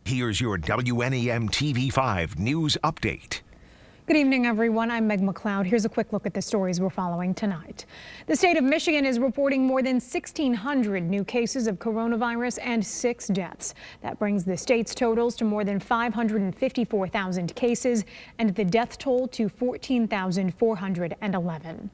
Here's your WNEM TV5 news update. Good evening, everyone. I'm Meg McLeod. Here's a quick look at the stories we're following tonight. The state of Michigan is reporting more than 1,600 new cases of coronavirus and 6 deaths. That brings the state's totals to more than 554,000 cases and the death toll to 14,411.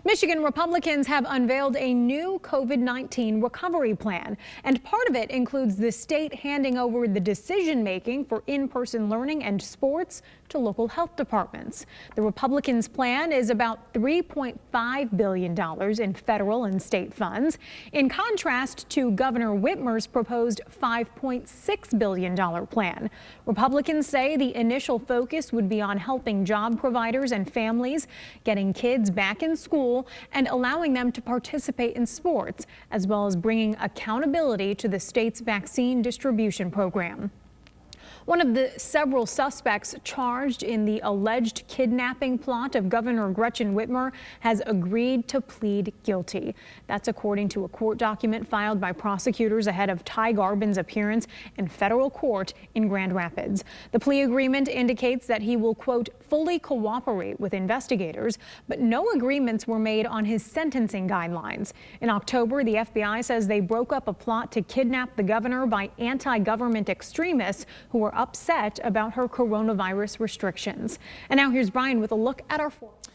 Michigan Republicans have unveiled a new COVID-19 recovery plan, and part of it includes the state handing over the decision-making for in-person learning and sports to local health departments. The Republicans' plan is about $3.5 billion in federal and state funds, in contrast to Governor Whitmer's proposed $5.6 billion plan. Republicans say the initial focus would be on helping job providers and families, getting kids back in school, and allowing them to participate in sports, as well as bringing accountability to the state's vaccine distribution program. One of the several suspects charged in the alleged kidnapping plot of Governor Gretchen Whitmer has agreed to plead guilty. That's according to a court document filed by prosecutors ahead of Ty Garbin's appearance in federal court in Grand Rapids. The plea agreement indicates that he will, quote, fully cooperate with investigators, but no agreements were made on his sentencing guidelines. In October, the FBI says they broke up a plot to kidnap the governor by anti-government extremists who were upset about her coronavirus restrictions. And now here's Brian with a look at our forecast.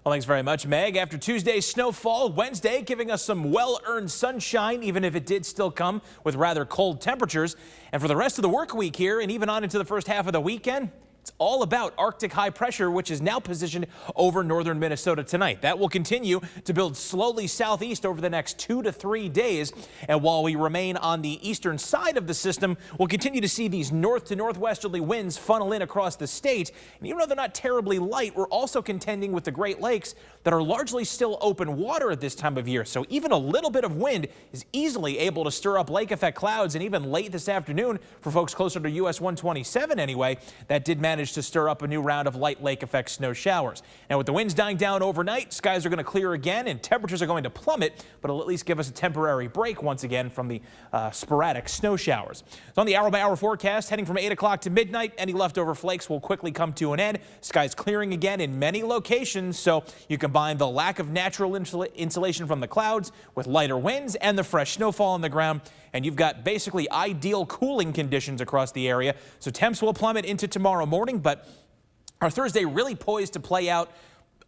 Well, thanks very much, Meg. After Tuesday's snowfall, Wednesday giving us some well-earned sunshine, even if it did still come with rather cold temperatures. And for the rest of the work week here and even on into the first half of the weekend, it's all about Arctic high pressure, which is now positioned over northern Minnesota tonight. That will continue to build slowly southeast over the next 2 to 3 days. And while we remain on the eastern side of the system, we'll continue to see these north to northwesterly winds funnel in across the state. And even though they're not terribly light, we're also contending with the Great Lakes that are largely still open water at this time of year. So even a little bit of wind is easily able to stir up lake effect clouds. And even late this afternoon, for folks closer to US 127 anyway, that did manage to stir up a new round of light lake effect snow showers. Now, with the winds dying down overnight, skies are going to clear again and temperatures are going to plummet, but it'll at least give us a temporary break once again from the sporadic snow showers. So on the hour-by-hour forecast, heading from 8 o'clock to midnight, any leftover flakes will quickly come to an end. Skies clearing again in many locations, so you combine the lack of natural insulation from the clouds with lighter winds and the fresh snowfall on the ground, and you've got basically ideal cooling conditions across the area. So temps will plummet into tomorrow morning, but our Thursday really poised to play out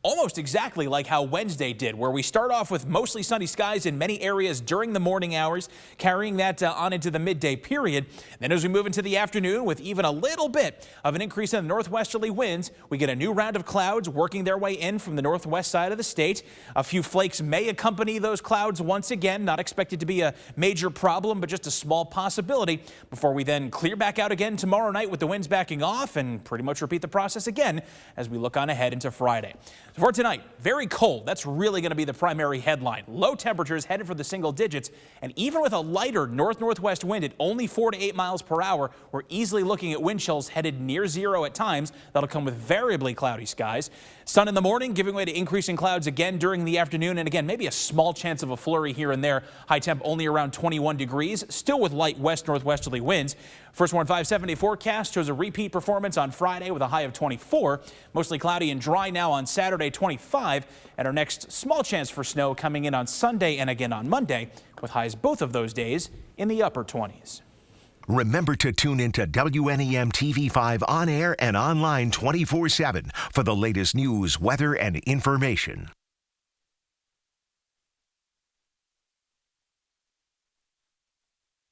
almost exactly like how Wednesday did, where we start off with mostly sunny skies in many areas during the morning hours, carrying that on into the midday period. Then as we move into the afternoon with even a little bit of an increase in the northwesterly winds, we get a new round of clouds working their way in from the northwest side of the state. A few flakes may accompany those clouds once again, not expected to be a major problem, but just a small possibility before we then clear back out again tomorrow night with the winds backing off and pretty much repeat the process again as we look on ahead into Friday. So for tonight, very cold. That's really going to be the primary headline. Low temperatures headed for the single digits, and even with a lighter north-northwest wind at only 4 to 8 miles per hour, we're easily looking at wind chills headed near zero at times. That'll come with variably cloudy skies. Sun in the morning, giving way to increasing clouds again during the afternoon, and again, maybe a small chance of a flurry here and there. High temp only around 21 degrees, still with light west-northwesterly winds. First Warn 5 7-day forecast shows a repeat performance on Friday with a high of 24. Mostly cloudy and dry now on Saturday, 25. And our next small chance for snow coming in on Sunday and again on Monday, with highs both of those days in the upper 20s. Remember to tune into WNEM TV5 on air and online 24/7 for the latest news, weather, and information.